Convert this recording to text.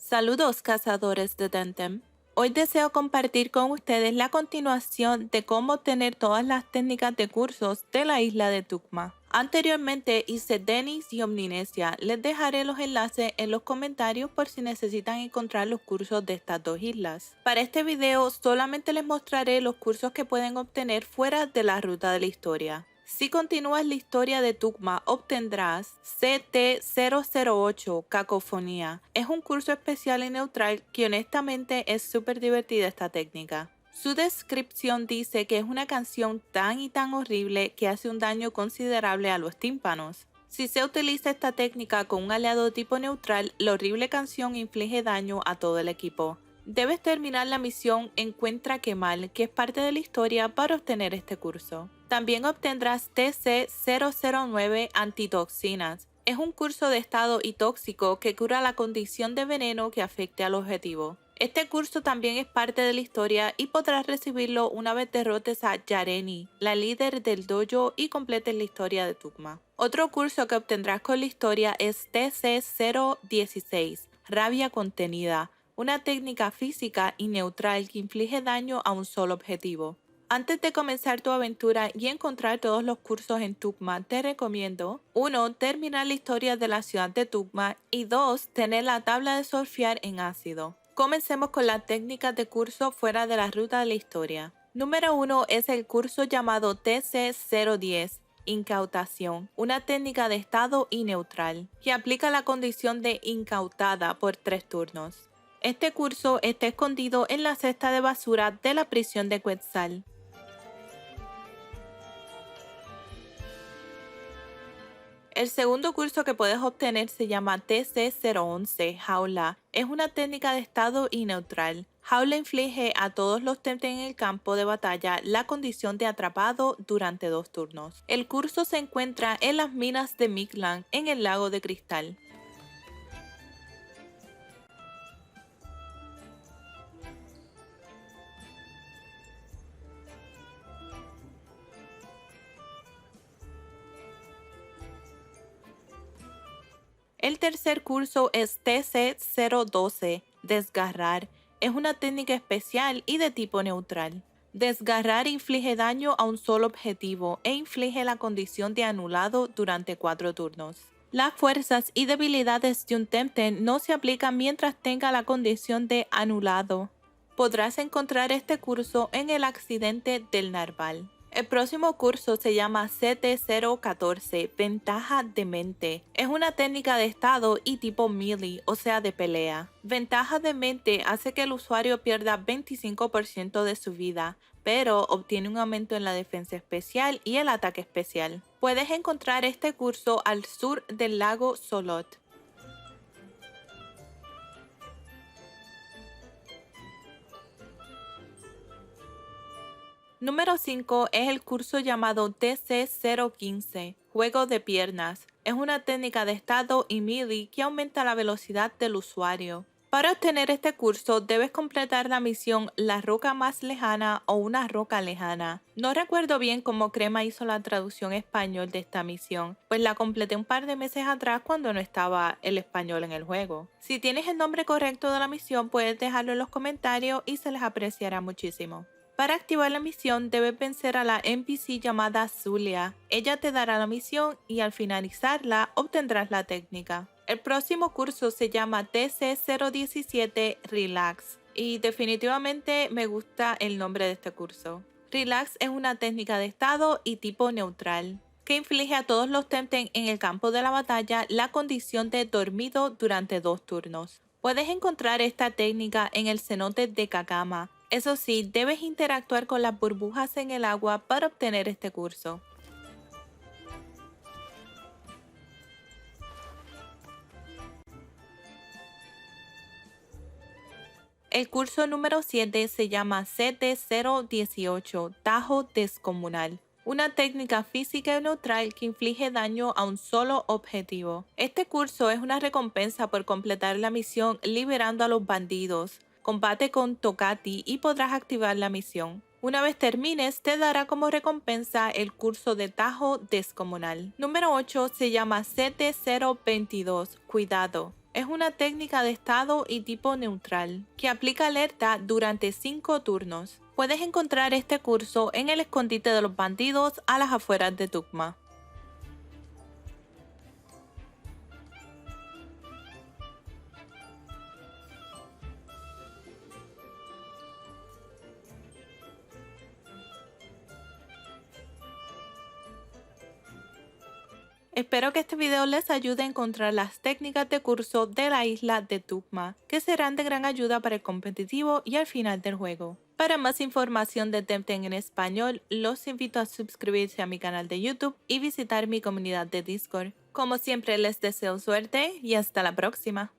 Saludos cazadores de Tentem. Hoy deseo compartir con ustedes la continuación de cómo obtener todas las técnicas de cursos de la isla de Tukma. Anteriormente hice Denis y Omninesia, les dejaré los enlaces en los comentarios por si necesitan encontrar los cursos de estas dos islas. Para este video solamente les mostraré los cursos que pueden obtener fuera de la ruta de la historia. Si continúas la historia de Tukma, obtendrás CT008 Cacofonía. Es un curso especial y neutral que honestamente es súper divertida esta técnica. Su descripción dice que es una canción tan y tan horrible que hace un daño considerable a los tímpanos. Si se utiliza esta técnica con un aliado tipo neutral, la horrible canción inflige daño a todo el equipo. Debes terminar la misión Encuentra Kemal, que es parte de la historia, para obtener este curso. También obtendrás TC009 Antitoxinas. Es un curso de estado y tóxico que cura la condición de veneno que afecte al objetivo. Este curso también es parte de la historia y podrás recibirlo una vez derrotes a Yareni, la líder del dojo, y completes la historia de Tukma. Otro curso que obtendrás con la historia es TC016 Rabia Contenida, una técnica física y neutral que inflige daño a un solo objetivo. Antes de comenzar tu aventura y encontrar todos los cursos en Tukma, te recomiendo 1. Terminar la historia de la ciudad de Tukma y 2. Tener la tabla de surfear en ácido. Comencemos con las técnicas de curso fuera de la ruta de la historia. Número 1 es el curso llamado TC010. Incautación, una técnica de estado y neutral, que aplica la condición de incautada por 3 turnos. Este curso está escondido en la cesta de basura de la prisión de Quetzal. El segundo curso que puedes obtener se llama TC011 Jaula. Es una técnica de estado y neutral. Jaula inflige a todos los Temtem en el campo de batalla la condición de atrapado durante 2 turnos. El curso se encuentra en las minas de Mictlan en el lago de cristal. El tercer curso es TC012, Desgarrar. Es una técnica especial y de tipo neutral. Desgarrar inflige daño a un solo objetivo e inflige la condición de anulado durante 4 turnos. Las fuerzas y debilidades de un Temtem no se aplican mientras tenga la condición de anulado. Podrás encontrar este curso en el accidente del Narval. El próximo curso se llama CT014, Ventaja de Mente. Es una técnica de estado y tipo melee, o sea de pelea. Ventaja de Mente hace que el usuario pierda 25% de su vida, pero obtiene un aumento en la defensa especial y el ataque especial. Puedes encontrar este curso al sur del lago Solot. Número 5 es el curso llamado TC015, Juego de Piernas. Es una técnica de estado y melee que aumenta la velocidad del usuario. Para obtener este curso debes completar la misión La Roca Más Lejana o Una Roca Lejana. No recuerdo bien cómo Crema hizo la traducción español de esta misión, pues la completé un par de meses atrás cuando no estaba el español en el juego. Si tienes el nombre correcto de la misión puedes dejarlo en los comentarios y se les apreciará muchísimo. Para activar la misión debes vencer a la NPC llamada Zulia. Ella te dará la misión y al finalizarla obtendrás la técnica. El próximo curso se llama TC017 Relax y definitivamente me gusta el nombre de este curso. Relax es una técnica de estado y tipo neutral que inflige a todos los Temtem en el campo de la batalla la condición de dormido durante 2 turnos. Puedes encontrar esta técnica en el cenote de Kakama. Eso sí, debes interactuar con las burbujas en el agua para obtener este curso. El curso número 7 se llama CT018, Tajo Descomunal. Una técnica física y neutral que inflige daño a un solo objetivo. Este curso es una recompensa por completar la misión liberando a los bandidos. Combate con Tocati y podrás activar la misión. Una vez termines, te dará como recompensa el curso de Tajo Descomunal. Número 8 se llama CT022, Cuidado. Es una técnica de estado y tipo neutral que aplica alerta durante 5 turnos. Puedes encontrar este curso en el escondite de los bandidos a las afueras de Tugma. Espero que este video les ayude a encontrar las técnicas de curso de la isla de Tugma, que serán de gran ayuda para el competitivo y al final del juego. Para más información de Temtem en español, los invito a suscribirse a mi canal de YouTube y visitar mi comunidad de Discord. Como siempre les deseo suerte y hasta la próxima.